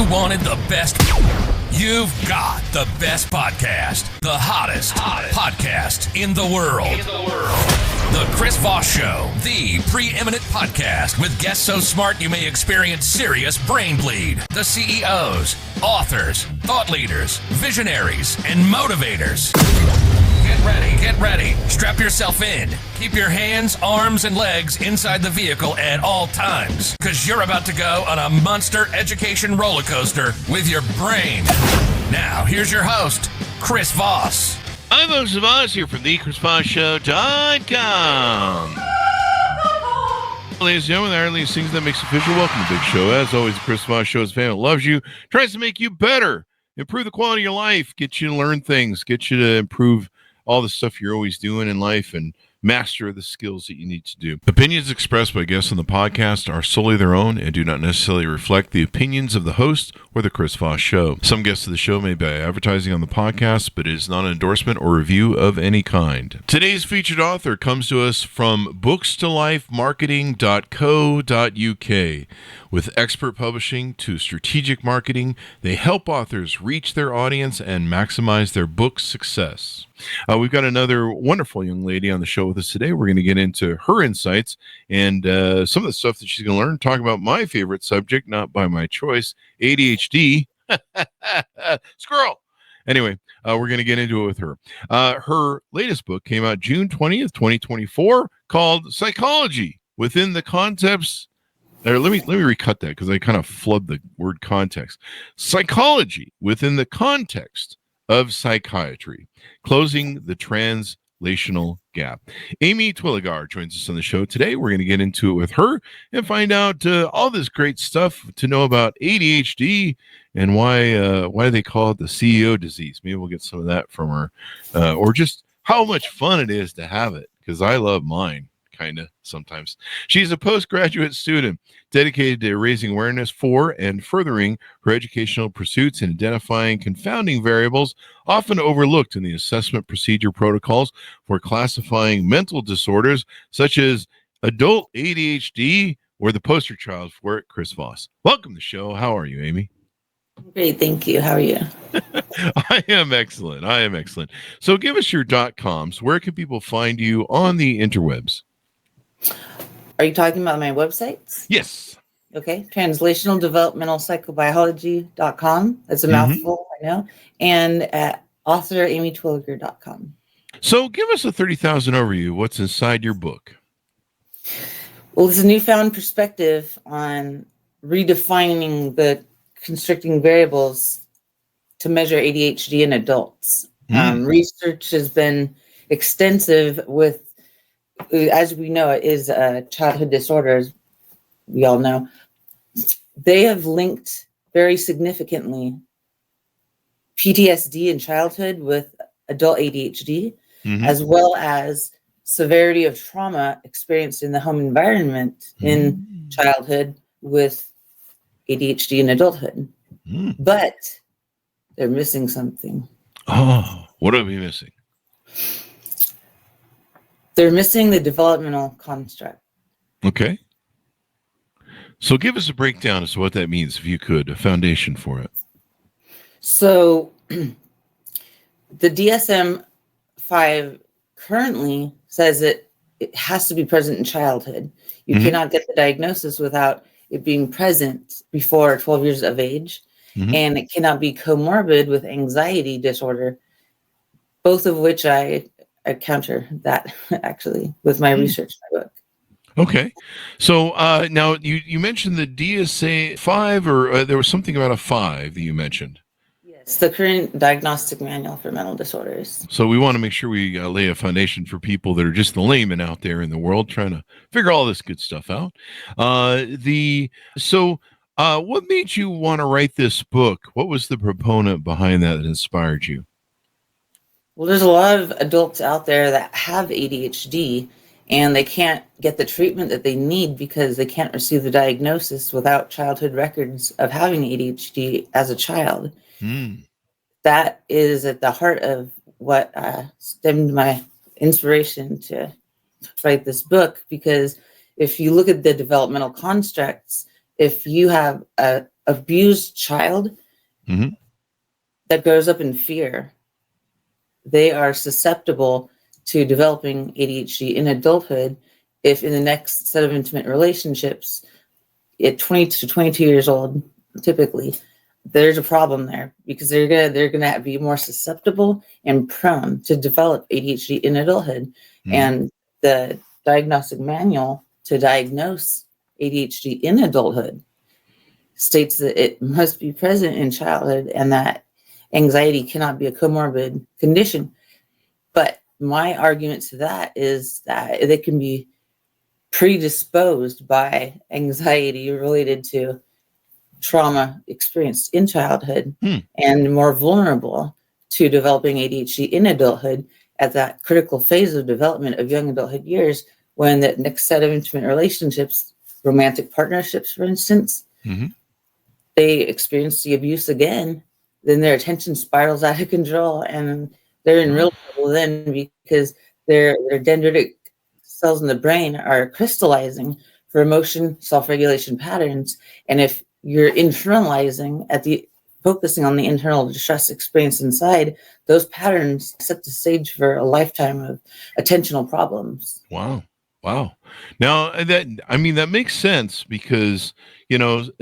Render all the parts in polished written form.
You wanted the best. You've got the best podcast. The hottest podcast in the world. The Chris Voss Show, the preeminent podcast with guests so smart you may experience serious brain bleed. The CEOs, authors, thought leaders, visionaries, and motivators. Get ready. Strap yourself in. Keep your hands, arms, and legs inside the vehicle at all times, because you're about to go on a monster education roller coaster with your brain. Now, here's your host, Chris Voss. I'm Chris Voss here from the ChrisVossShow.com. Ladies and gentlemen, there are these things that makes official. Welcome to the big show. As always, the Chris Voss Show is a fan that loves you, tries to make you better, improve the quality of your life, get you to learn things, get you to improve all the stuff you're always doing in life, and master the skills that you need to do. Opinions expressed by guests on the podcast are solely their own and do not necessarily reflect the opinions of the host or the Chris Voss Show. Some guests of the show may be advertising on the podcast, but it is not an endorsement or review of any kind. Today's featured author comes to us from bookstolifemarketing.co.uk. With expert publishing to strategic marketing, they help authors reach their audience and maximize their book's success. We've got another wonderful young lady on the show with us today. We're going to get into her insights and some of the stuff that she's going to learn, talk about my favorite subject, not by my choice, ADHD. Squirrel. Anyway, we're going to get into it with her. Her latest book came out June 20th, 2024, called Psychology Within the Concepts. Let me recut that because I kind of flubbed the word context. Psychology Within the Context of Psychiatry, Closing the Translational Gap. Amy Twilegar joins us on the show today. We're going to get into it with her and find out all this great stuff to know about ADHD and why they call it the CEO disease. Maybe we'll get some of that from her, or just how much fun it is to have it, because I love mine. Kind of sometimes. She's a postgraduate student dedicated to raising awareness for and furthering her educational pursuits and identifying confounding variables often overlooked in the assessment procedure protocols for classifying mental disorders such as adult ADHD, or the poster child for it, Chris Voss. Welcome to the show. How are you, Amy? Great, thank you. How are you? I am excellent. So give us your .coms. Where can people find you on the interwebs? Are you talking about my websites? Yes. Okay. Translational Developmental Psychobiology.com. That's a mouthful, I know. And at author.amytwilegar.com. So give us a 30,000 overview. What's inside your book? Well, it's a newfound perspective on redefining the constricting variables to measure ADHD in adults. Research has been extensive with, as we know, it is a childhood disorder, as we all know. They have linked very significantly PTSD in childhood with adult ADHD, as well as severity of trauma experienced in the home environment in childhood with ADHD in adulthood. But they're missing something. Oh, what are we missing? They're missing the developmental construct. Okay. So give us a breakdown as to what that means, if you could, a foundation for it. So the DSM-5 currently says that it has to be present in childhood. You cannot get the diagnosis without it being present before 12 years of age. And it cannot be comorbid with anxiety disorder, both of which I counter that actually with my research in my book. Okay. So now you mentioned the DSA-5, or there was something about a 5 that you mentioned. Yes, the current diagnostic manual for mental disorders. So we want to make sure we lay a foundation for people that are just the laymen out there in the world trying to figure all this good stuff out. What made you want to write this book? What was the proponent behind that inspired you? Well, there's a lot of adults out there that have ADHD and they can't get the treatment that they need because they can't receive the diagnosis without childhood records of having ADHD as a child. That is at the heart of what stemmed my inspiration to write this book, because if you look at the developmental constructs, if you have a abused child Mhm. that grows up in fear, they are susceptible to developing ADHD in adulthood if in the next set of intimate relationships at 20 to 22 years old, typically, there's a problem there because they're gonna be more susceptible and prone to develop ADHD in adulthood. Mhm. And the diagnostic manual to diagnose ADHD in adulthood states that it must be present in childhood and that anxiety cannot be a comorbid condition. But my argument to that is that they can be predisposed by anxiety related to trauma experienced in childhood and more vulnerable to developing ADHD in adulthood at that critical phase of development of young adulthood years when the next set of intimate relationships, romantic partnerships, for instance, they experience the abuse again, then their attention spirals out of control and they're in real trouble then because their dendritic cells in the brain are crystallizing for emotion self-regulation patterns. And if you're internalizing focusing on the internal distress experience inside, those patterns set the stage for a lifetime of attentional problems. Wow. Now that makes sense because,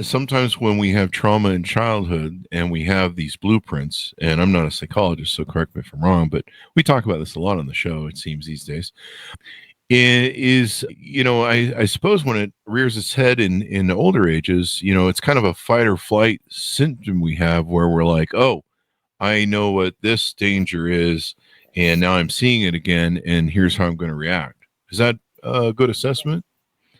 sometimes when we have trauma in childhood and we have these blueprints, and I'm not a psychologist, so correct me if I'm wrong, but we talk about this a lot on the show, it seems these days. I suppose when it rears its head in older ages, it's kind of a fight or flight symptom we have where we're like, oh, I know what this danger is, and now I'm seeing it again, and here's how I'm going to react. Is that a good assessment?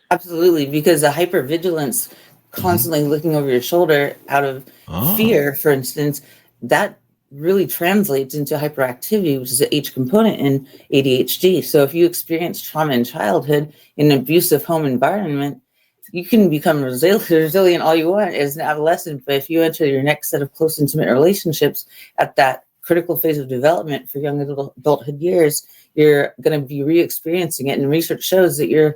Absolutely, because the hypervigilance, constantly looking over your shoulder out of fear, for instance, that really translates into hyperactivity, which is an H component in ADHD. So if you experience trauma in childhood in an abusive home environment, you can become resilient all you want as an adolescent, but if you enter your next set of close intimate relationships at that critical phase of development for young adulthood years, you're going to be re-experiencing it. And research shows that you're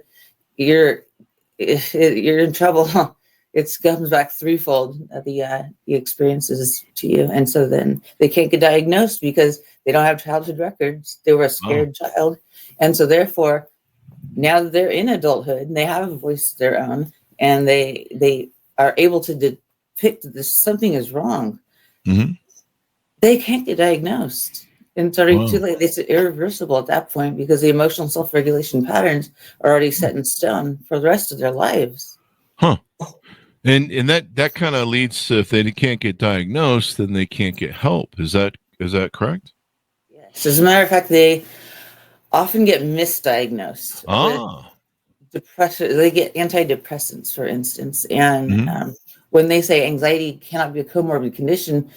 in trouble. It comes back threefold, the experiences to you. And so then they can't get diagnosed because they don't have childhood records. They were a scared child. And so therefore, now that they're in adulthood and they have a voice of their own and they are able to depict that something is wrong, they can't get diagnosed. And it's already too late. It's irreversible at that point because the emotional self-regulation patterns are already set in stone for the rest of their lives. And that kind of leads to, if they can't get diagnosed, then they can't get help. Is that correct? Yes. As a matter of fact, they often get misdiagnosed. Depression. They get antidepressants, for instance. And when they say anxiety cannot be a comorbid condition,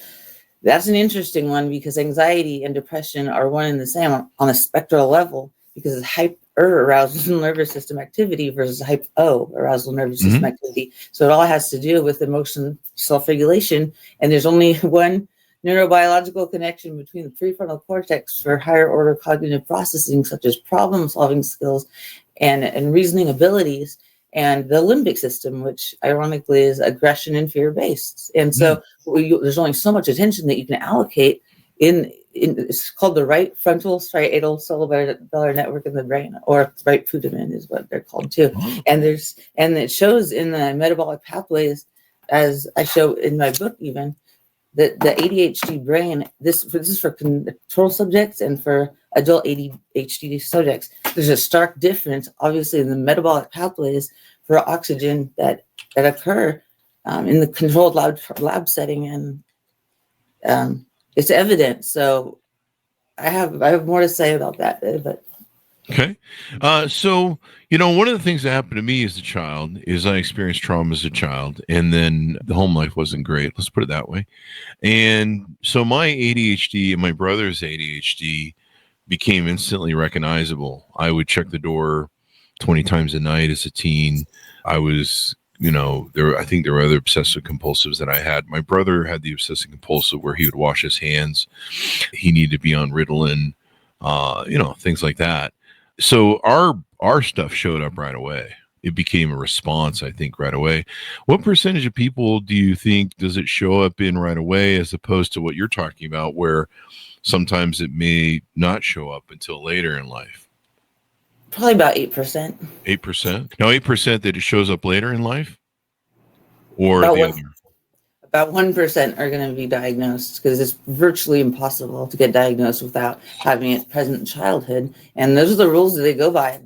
that's an interesting one because anxiety and depression are one and the same on a spectral level because it's hyper-arousal nervous system activity versus hypo-arousal nervous system activity. So it all has to do with emotion self-regulation. And there's only one neurobiological connection between the prefrontal cortex for higher order cognitive processing, such as problem-solving skills and reasoning abilities, and the limbic system, which ironically is aggression and fear-based. And so there's only so much attention that you can allocate in it's called the right frontal striatal cerebellar network in the brain, or right putamen is what they're called too. And it shows in the metabolic pathways, as I show in my book even, that the ADHD brain, this is for control subjects and for adult ADHD subjects, there's a stark difference, obviously, in the metabolic pathways for oxygen that occur in the controlled lab setting, and it's evident. So I have more to say about that, but. Okay. So, one of the things that happened to me as a child is I experienced trauma as a child, and then the home life wasn't great. Let's put it that way. And so my ADHD and my brother's ADHD became instantly recognizable. I would check the door 20 times a night as a teen. I was, I think there were other obsessive compulsives that I had. My brother had the obsessive compulsive where he would wash his hands. He needed to be on Ritalin, things like that. So our stuff showed up right away. it became a response, I think, right away. What percentage of people do you think does it show up in right away, as opposed to what you're talking about, where sometimes it may not show up until later in life? Probably about 8%. 8%? Now, 8% that it shows up later in life? Or About the one, other? about 1% are going to be diagnosed, because it's virtually impossible to get diagnosed without having it present in childhood. And those are the rules that they go by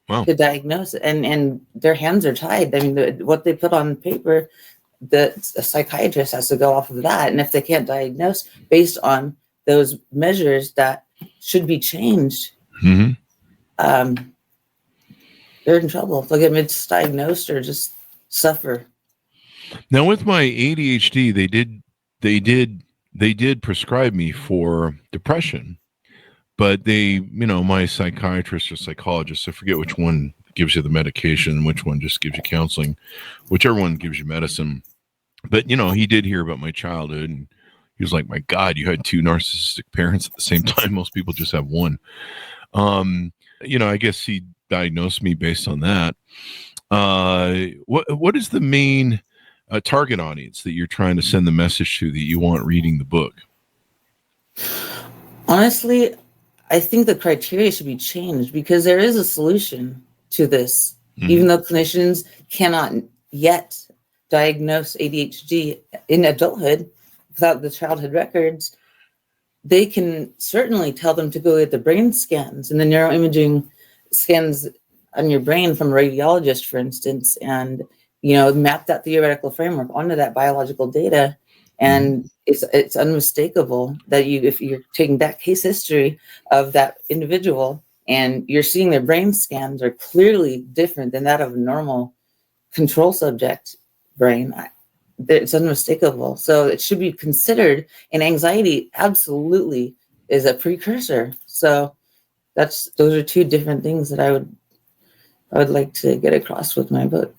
Wow. to diagnose it. And their hands are tied. I mean, what they put on paper, a psychiatrist has to go off of that. And if they can't diagnose based on those measures that should be changed, Mm-hmm. they're in trouble. They'll get misdiagnosed or just suffer. Now, with my ADHD, they did prescribe me for depression, but my psychiatrist or psychologist, I forget which one gives you the medication, which one just gives you counseling, whichever one gives you medicine. But, he did hear about my childhood, and he was like, my God, you had 2 narcissistic parents at the same time. Most people just have one. I guess he diagnosed me based on that. What is the main target audience that you're trying to send the message to, that you want reading the book? Honestly, I think the criteria should be changed, because there is a solution to this. Mm-hmm. Even though clinicians cannot yet diagnose ADHD in adulthood without the childhood records, they can certainly tell them to go get the brain scans and the neuroimaging scans on your brain from a radiologist, for instance, and map that theoretical framework onto that biological data. And it's unmistakable that if you're taking that case history of that individual and you're seeing their brain scans are clearly different than that of a normal control subject brain, it's unmistakable. So it should be considered, and anxiety absolutely is a precursor. So those are 2 different things that I would like to get across with my book.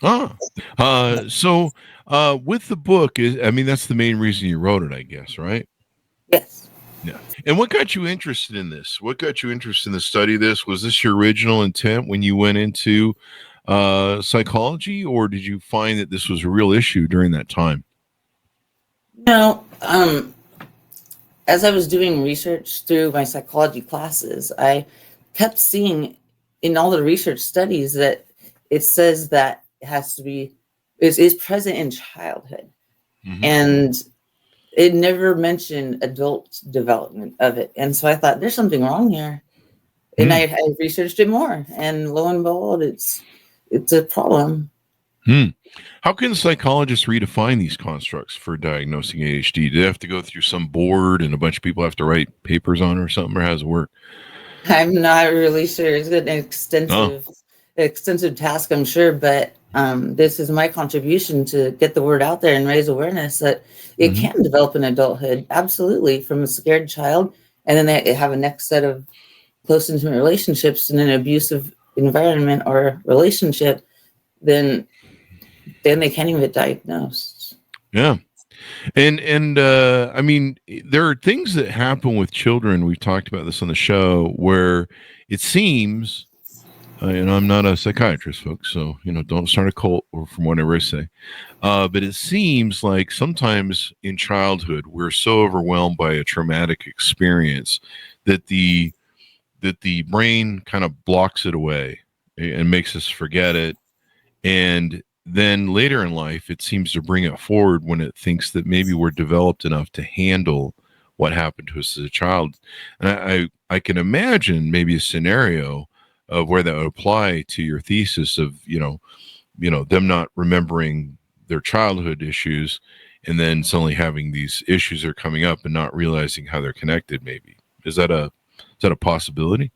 So with the book, that's the main reason you wrote it, I guess, right? Yes. Yeah. And what got you interested in this? What got you interested in the study of this? Was this your original intent when you went into psychology, or did you find that this was a real issue during that time? No. As I was doing research through my psychology classes, I kept seeing in all the research studies that it says that it has to be is present in childhood. Mm-hmm. And it never mentioned adult development of it. And so I thought, there's something wrong here. And I researched it more, and lo and behold, it's a problem. How can psychologists redefine these constructs for diagnosing ADHD? Do they have to go through some board and a bunch of people have to write papers on it or something, or how does it work? I'm not really sure. It's an extensive task, I'm sure, but this is my contribution to get the word out there and raise awareness that it can develop in adulthood, absolutely, from a scared child, and then they have a next set of close, intimate relationships in an abusive environment or relationship, then they can't even get diagnosed. Yeah. And there are things that happen with children. We've talked about this on the show, where it seems, and I'm not a psychiatrist, folks, so, don't start a cult or from whatever I say. But it seems like sometimes in childhood, we're so overwhelmed by a traumatic experience that the brain kind of blocks it away and makes us forget it. And then later in life, it seems to bring it forward when it thinks that maybe we're developed enough to handle what happened to us as a child. And I can imagine maybe a scenario of where that would apply to your thesis of, them not remembering their childhood issues and then suddenly having these issues that are coming up and not realizing how they're connected. Maybe. Is that a possibility?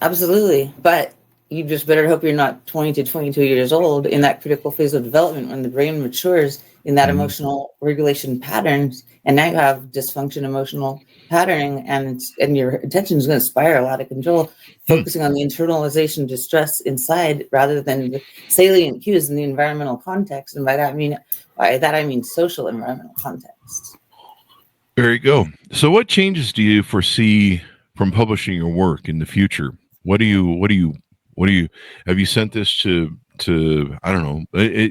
Absolutely. But you just better hope you're not 20 to 22 years old in that critical phase of development when the brain matures in that emotional regulation patterns, and now you have dysfunction emotional patterning, and your attention is going to spiral out of control, focusing on the internalization distress inside rather than the salient cues in the environmental context. And by that I mean social environmental context. There you go. So what changes do you foresee from publishing your work in the future? What What do you have you sent this to I don't know,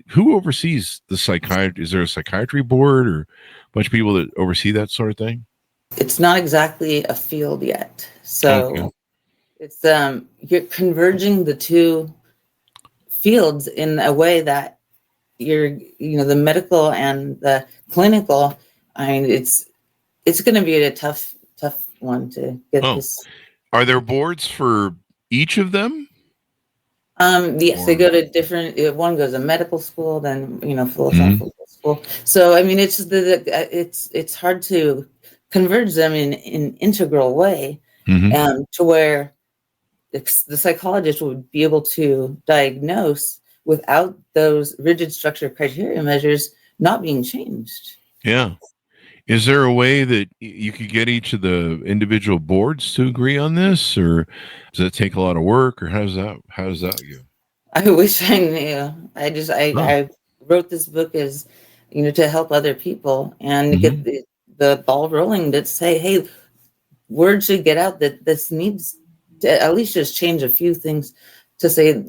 who oversees the psychiatry? Is there a psychiatry board or a bunch of people that oversee that sort of thing? It's not exactly a field yet. So Okay. it's you're converging the two fields in a way that the medical and the clinical, I mean, it's going to be a tough one to get this. Are there boards for each of them? Yes, they go to different. One goes to medical school, then philosophical Mm-hmm. school. So I mean, it's hard to converge them in an integral way, Mm-hmm. to where the psychologist would be able to diagnose without those rigid structure criteria measures not being changed. Yeah. Is there a way that you could get each of the individual boards to agree on this, or does it take a lot of work, or how does that go? I wish I knew. I wrote this book as, to help other people and get the ball rolling to say, hey, word should get out that this needs to at least just change a few things, to say,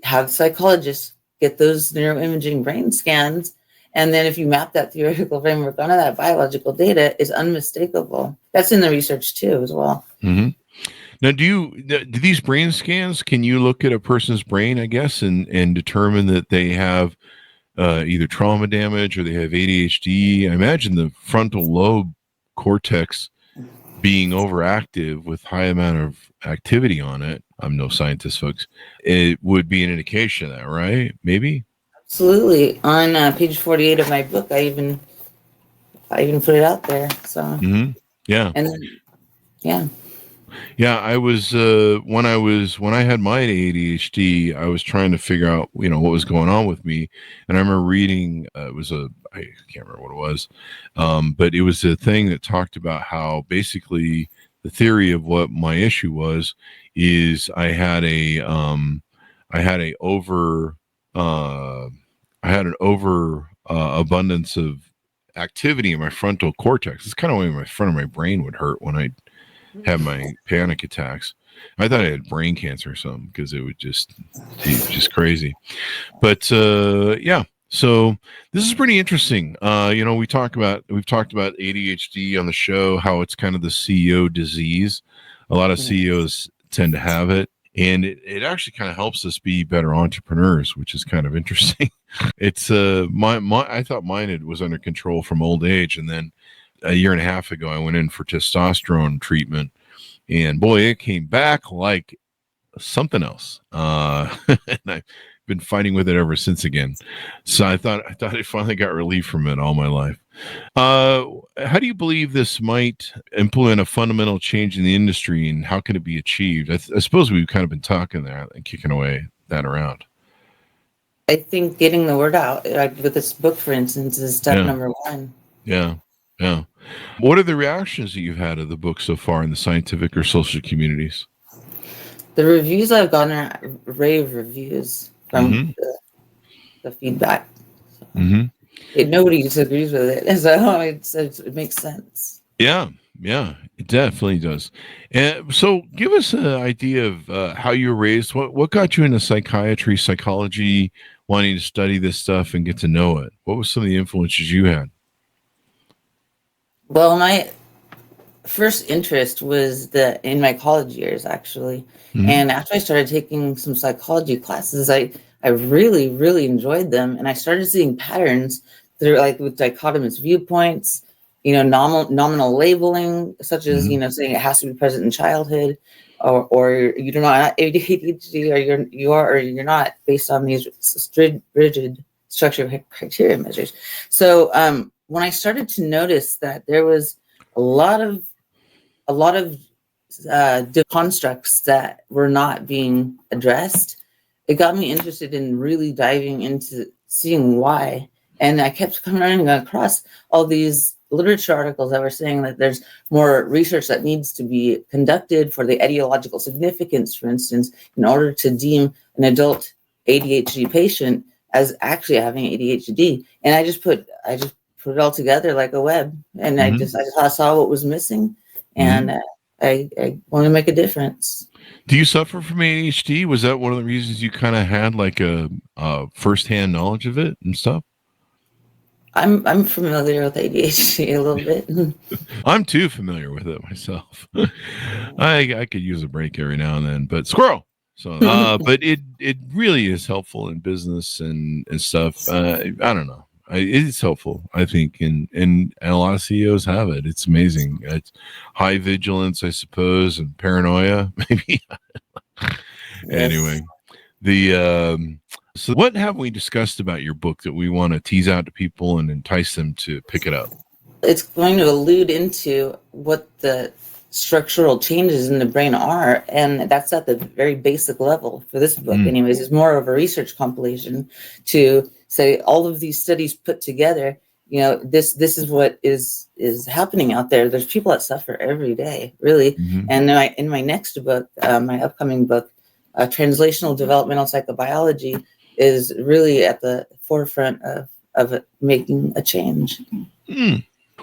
have psychologists get those neuroimaging brain scans. And then if you map that theoretical framework onto that biological data, is unmistakable. That's in the research too, as well. Mm-hmm. Now, do these brain scans, can you look at a person's brain, I guess, and determine that they have either trauma damage or they have ADHD? I imagine the frontal lobe cortex being overactive with high amount of activity on it. I'm no scientist, folks. It would be an indication of that, right? Maybe? Absolutely. On page 48 of my book, I even put it out there. So yeah, and then, yeah. I was when I had my ADHD, I was trying to figure out what was going on with me, and I remember reading I can't remember what it was, but it was a thing that talked about how basically the theory of what my issue was is I had an over abundance of activity in my frontal cortex. It's kind of why my front of my brain would hurt when I have my panic attacks. I thought I had brain cancer or something because it was just crazy. But yeah, so this is pretty interesting. We've talked about ADHD on the show, how it's kind of the CEO disease. A lot of CEOs tend to have it. And it actually kind of helps us be better entrepreneurs, which is kind of interesting. It's I thought mine was under control from old age, and then a year and a half ago I went in for testosterone treatment, and boy, it came back like something else. And I've been fighting with it ever since again. So I thought I finally got relief from it all my life. How do you believe this might implement a fundamental change in the industry, and how can it be achieved? I suppose we've kind of been talking there and kicking away that around. I think getting the word out, like with this book, for instance, is step number one. Yeah. What are the reactions that you've had of the book so far in the scientific or social communities? The reviews I've gotten are rave reviews from the feedback. So. Nobody disagrees with it, so it makes sense. Yeah, it definitely does. And so, give us an idea of how you were raised. What got you into psychology, wanting to study this stuff and get to know it? What was some of the influences you had? Well, my first interest was in my college years, actually. And after I started taking some psychology classes, I really, really enjoyed them, and I started seeing patterns that are like with dichotomous viewpoints, nominal labeling, such as saying it has to be present in childhood, or you do not ADHD, or you are or you're not, based on these rigid structure criteria measures. So when I started to notice that there was a lot of deconstructs that were not being addressed, it got me interested in really diving into seeing why. And I kept coming across all these literature articles that were saying that there's more research that needs to be conducted for the etiological significance, for instance, in order to deem an adult ADHD patient as actually having ADHD. And I just put it all together like a web, and I saw what was missing, and I want to make a difference. Do you suffer from ADHD? Was that one of the reasons you kind of had like a firsthand knowledge of it and stuff? I'm familiar with ADHD a little bit. I'm too familiar with it myself. I could use a break every now and then, but squirrel. So, but it really is helpful in business and stuff. I don't know. It's helpful, I think, and a lot of CEOs have it. It's amazing. It's high vigilance, I suppose, and paranoia, maybe. Anyway, so what have we discussed about your book that we want to tease out to people and entice them to pick it up? It's going to allude into what the structural changes in the brain are, and that's at the very basic level for this book. Anyways, it's more of a research compilation to say all of these studies put together. This is what is happening out there. There's people that suffer every day, really. And in my next book, my upcoming book, Translational Developmental Psychobiology, is really at the forefront of it, making a change.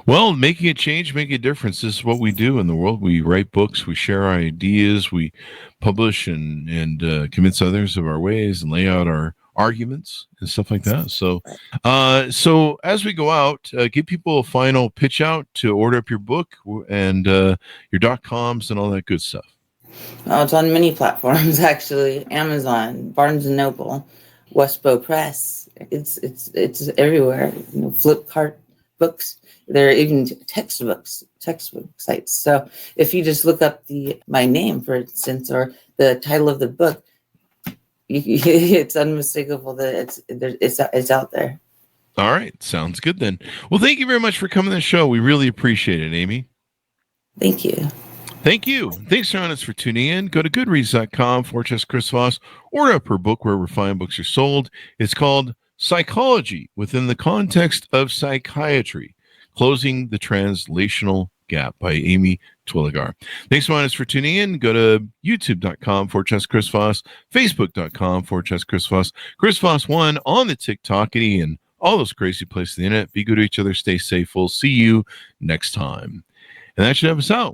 Well, making a change, making a difference. This is what we do in the world. We write books, we share ideas, we publish and convince others of our ways and lay out our arguments and stuff like that. So as we go out, give people a final pitch out to order up your book and your .coms and all that good stuff. Oh, it's on many platforms, actually. Amazon, Barnes & Noble, Westbow Press. It's everywhere. Flipkart books. There are even textbook sites. So if you just look up my name, for instance, or the title of the book, it's unmistakable that it's out there. All right. Sounds good then. Well, thank you very much for coming to the show. We really appreciate it, Amy. Thank you. Thank you. Thanks, Jonas, for tuning in. Go to goodreads.com/Chris Voss. Order up her book wherever fine books are sold. It's called Psychology Within the Context of Psychiatry: Closing the Translational Gap by Amy Twilegar. Thanks, Jonas, for tuning in. Go to youtube.com/Chris Voss, facebook.com/Chris Voss, Chris Voss1 on the TikTokity and all those crazy places on the internet. Be good to each other. Stay safe. We'll see you next time. And that should have us out.